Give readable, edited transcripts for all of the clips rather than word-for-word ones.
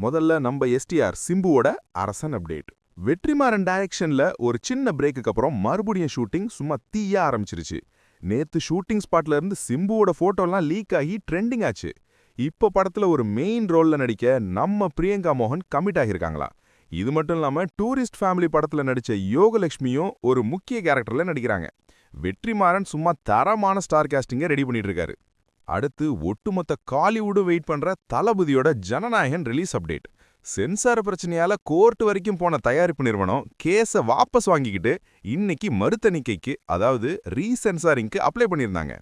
முதல்ல நம்ம எஸ்டிஆர் சிம்புவோட அரசன் அப்டேட். வெற்றிமாறன் டைரக்ஷன்ல ஒரு சின்ன பிரேக்குக்கு அப்புறம் மறுபடியும் ஷூட்டிங் சும்மா தீய ஆரம்பிச்சிருச்சு. நேத்து ஷூட்டிங் ஸ்பாட்ல இருந்து சிம்புவோட போட்டோலாம் லீக் ஆகி ட்ரெண்டிங் ஆச்சு. இப்போ படத்துல ஒரு மெயின் ரோல்ல நடிக்க நம்ம பிரியங்கா மோகன் கமிட் ஆகியிருக்காங்களா. இது மட்டும் இல்லாம டூரிஸ்ட் ஃபேமிலி படத்துல நடிச்ச யோகலட்சுமியும் ஒரு முக்கிய கேரக்டர்ல நடிக்கிறாங்க. வெற்றிமாறன் சும்மா தரமான ஸ்டார் காஸ்டிங்க ரெடி பண்ணிட்டு இருக்காரு. அடுத்து ஒட்டுமொத்த காலிவுட் வெயிட் பண்ற தளபதியோட ஜனநாயகன் ரிலீஸ் அப்டேட். சென்சார் பிரச்சனையால கோர்ட் வரைக்கும் போன தயாரிப்பு நிறுவனம் கேஸ வாபஸ் வாங்கிக்கிட்டு இன்னைக்கு மறுதணிக்கைக்கு, அதாவது ரீசென்சாரிங்க்கு அப்ளை பண்ணியிருந்தாங்க.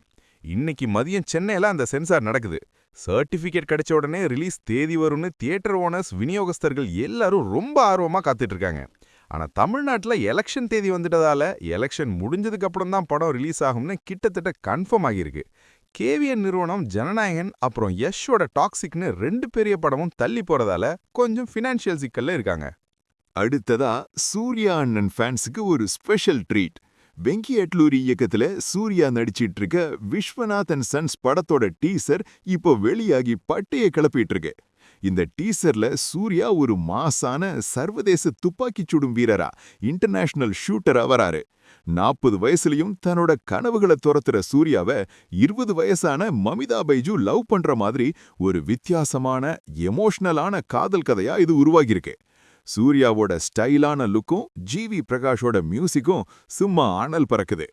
இன்னைக்கு மதியம் சென்னையில அந்த சென்சார் நடக்குது. சர்டிபிகேட் கிடைச்ச உடனே ரிலீஸ் தேதி வரும்னு தியேட்டர் ஓனர்ஸ், விநியோகஸ்தர்கள் எல்லாரும் ரொம்ப ஆர்வமா காத்துட்டு இருக்காங்க. ஆனா தமிழ்நாட்டுல எலெக்ஷன் தேதி வந்துட்டதால எலெக்ஷன் முடிஞ்சதுக்கு அப்புறம் தான் படம் ரிலீஸ் ஆகும்னு கிட்டத்தட்ட கன்ஃபார்ம் ஆகியிருக்கு. கேவிஎன் நிறுவனம் ஜனநாயகன் அப்புறம் யஷோட டாக்ஸிக்னு 2 பெரிய படமும் தள்ளி போறதால கொஞ்சம் ஃபினான்ஷியல் சிக்கல்ல இருக்காங்க. அடுத்ததா சூர்யா அண்ணன் ஃபேன்ஸுக்கு ஒரு ஸ்பெஷல் ட்ரீட். வெங்கி அட்லூரி இயக்கத்துல சூர்யா நடிச்சிட்டு இருக்க விஸ்வநாத் அண்ட் சன்ஸ் படத்தோட டீசர் இப்போ வெளியாகி பட்டையை கிளப்பிட்டு இருக்கு. இந்த டீசர்ல சூர்யா ஒரு மாசான சர்வதேச துப்பாக்கிச் சுடும் வீரரா, இன்டர்நேஷனல் ஷூட்டரா வராரு. 40 வயசுலயும் தன்னோட கனவுகளை துரத்துற சூர்யாவை 20 வயசான மமிதா பைஜு லவ் பண்ற மாதிரி ஒரு வித்தியாசமான எமோஷனலான காதல் கதையா இது உருவாகியிருக்கு. சூர்யாவோட ஸ்டைலான லுக்கும் ஜிவி பிரகாஷோட மியூசிக்கும் சும்மா அனல் பறக்குது.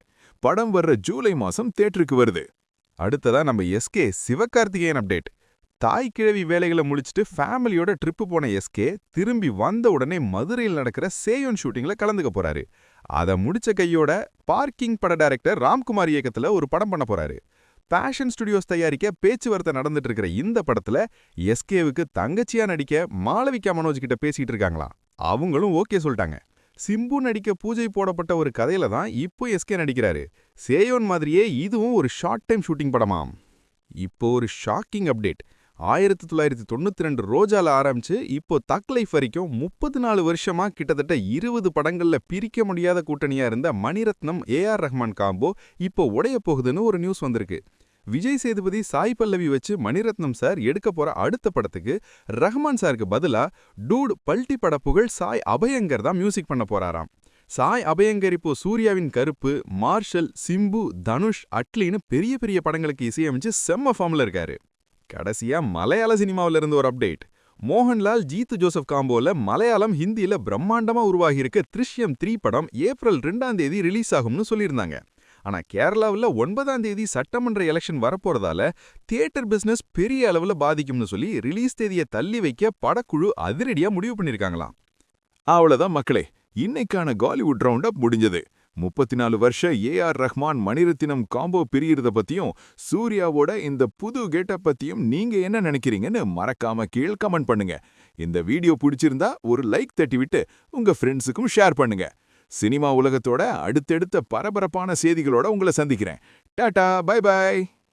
படம் வர்ற ஜூலை மாசம் தியேட்டருக்கு வருது. அடுத்ததா நம்ம எஸ்கே சிவகார்த்திகேயன் அப்டேட். தாய் கிழவி வேலைகளை முடிச்சுட்டு ஃபேமிலியோட ட்ரிப்பு போன எஸ்கே திரும்பி வந்த உடனே மதுரையில் நடக்கிற சேயோன் ஷூட்டிங்ல கலந்துக்க போறாரு. அதை முடிச்ச கையோட பார்க்கிங் பட டைரக்டர் ராம்குமார் இயக்கத்துல ஒரு படம் பண்ண போறாரு. பேஷன் ஸ்டுடியோஸ் தயாரிக்க பேச்சுவார்த்தை நடந்துட்டு இருக்கிற இந்த படத்துல எஸ்கேவுக்கு தங்கச்சியா நடிக்க மாளவிகா மனோஜ் கிட்ட பேசிட்டு இருக்காங்களாம். அவங்களும் ஓகே சொல்லிட்டாங்க. சிம்பு நடிக்க பூஜை போடப்பட்ட ஒரு கதையில தான் இப்போ எஸ்கே நடிக்கிறாரு. சேயோன் மாதிரியே இதுவும் ஒரு ஷார்ட் டைம் ஷூட்டிங் படமாம். இப்போ ஒரு ஷாக்கிங் அப்டேட். 1992 ரோஜால ஆரம்பிச்சு இப்போ தக் லைஃப் வரைக்கும் 34 வருஷமா கிட்டத்தட்ட 20 படங்கள்ல பிரிக்க முடியாத கூட்டணியா இருந்த மணிரத்னம் ஏஆர் ரஹ்மான் காம்போ இப்போ உடைய போகுதுன்னு ஒரு நியூஸ் வந்திருக்கு. விஜய் சேதுபதி, சாய் பல்லவி வச்சு மணிரத்னம் சார் எடுக்க போற அடுத்த படத்துக்கு ரஹ்மான் சாருக்கு பதிலா டூட் பல்டி பட புகழ் சாய் அபயங்கர் தான் மியூசிக் பண்ண போறாராம். சாய் அபயங்கர் இப்போ சூர்யாவின் கருப்பு, மார்ஷல், சிம்பு, தனுஷ், அட்லின்னு பெரிய பெரிய படங்களுக்கு இசையமைச்சு செம்ம ஃபார்ம்ல இருக்காரு. கடைசியா மலையாள சினிமாவில இருந்து ஒரு அப்டேட். மோகன்லால், ஜீத்து ஜோசப் காம்போல மலையாளம், ஹிந்தியில பிரம்மாண்டமா உருவாகியிருக்க திருஷ்யம் 3 படம் ஏப்ரல் 2ஆம் தேதி ரிலீஸ் ஆகும்னு சொல்லியிருந்தாங்க. ஆனா கேரளாவில் 9ஆம் தேதி சட்டமன்ற எலெக்ஷன் வரப்போறதால தியேட்டர் பிசினஸ் பெரிய அளவுல பாதிக்கும்னு சொல்லி ரிலீஸ் தேதியை தள்ளி வைக்க படக்குழு அதிரடியா முடிவு பண்ணிருக்காங்களாம். அவ்வளவுதான் மக்களே, இன்னைக்கான காலிவுட் ரவுண்ட் அப் முடிஞ்சது. 34 வருஷ ஏஆர் ரஹ்மான் மணிரத்னம் காம்போ பிரியறத பத்தியும் சூர்யாவோட இந்த புது கெட்டப் பத்தியும் நீங்க என்ன நினைக்கிறீங்கன்னு மறக்காம கீழ் கமெண்ட் பண்ணுங்க. இந்த வீடியோ பிடிச்சிருந்தா ஒரு லைக் தட்டி விட்டு உங்க ஃப்ரெண்ட்ஸுக்கும் ஷேர் பண்ணுங்க. சினிமா உலகத்தோட அடுத்தடுத்த பரபரப்பான செய்திகளோட உங்களை சந்திக்கிறேன். Tata, bye by.